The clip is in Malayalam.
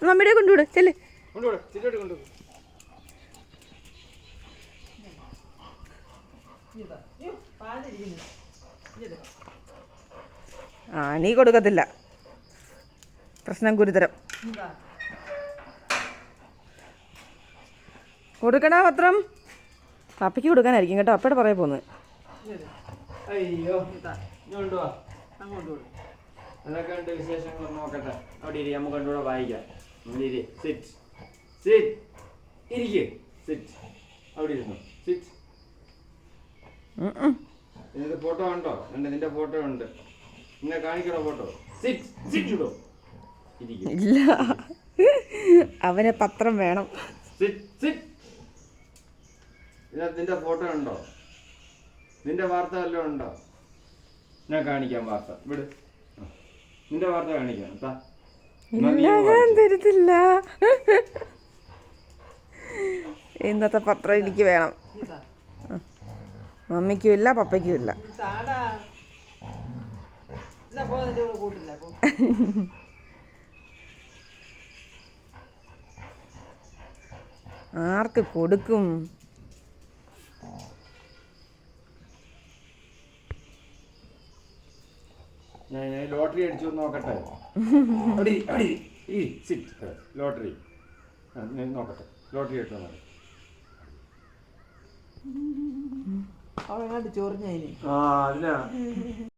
മമ്മിയുടെ കൊണ്ടുവിട് ചെല്ലേ. ആ നീ കൊടുക്കത്തില്ല, പ്രശ്നം ഗുരുതരം. കൊടുക്കണ പത്രം പപ്പയ്ക്ക് കൊടുക്കാനായിരിക്കും കേട്ടോ. അപ്പയുടെ പറയാൻ പോകുന്നത്. അയ്യോ അതൊക്കെ ഉണ്ട് വിശേഷങ്ങൾ. നോക്കട്ടെ, അവിടെ ഇരി, നമുക്ക് കണ്ടുകൂടെ വായിക്കാം. സിറ്റ് സിറ്റ് ഇരിക്ക്, സിറ്റ് അവിടെ ഇരുന്നു, സിറ്റ്. നിന്റെ ഫോട്ടോ ഉണ്ടോ? നിന്റെ ഫോട്ടോ ഉണ്ട്, നിന്നെ കാണിക്കണോ ഫോട്ടോ? സിറ്റ് സിറ്റ് ഇടോ, ഇല്ല, അവന് പത്രം വേണം. Sit sit. ഇതിനകത്ത് നിന്റെ ഫോട്ടോ ഉണ്ടോ? നിന്റെ വാർത്ത വല്ലതും ഉണ്ടോ? ഞാൻ കാണിക്കാം വാർത്ത, വിട്. നിന്റെ വാർത്ത കാണിക്കാം. തരത്തില്ല, ഇന്നത്തെ പത്രം എനിക്ക് വേണം. മമ്മിക്കും ഇല്ല, പപ്പയ്ക്കും ഇല്ല. ആർക്ക് കൊടുക്കും? ഞാൻ ലോട്ടറി അടിച്ചു നോക്കട്ടെ. ലോട്ടറി നോക്കട്ടെ, ലോട്ടറി അടിച്ചോ. അവളെങ്ങാണ്ട് ചൊറിഞ്ഞതിന് ആ അതിനാ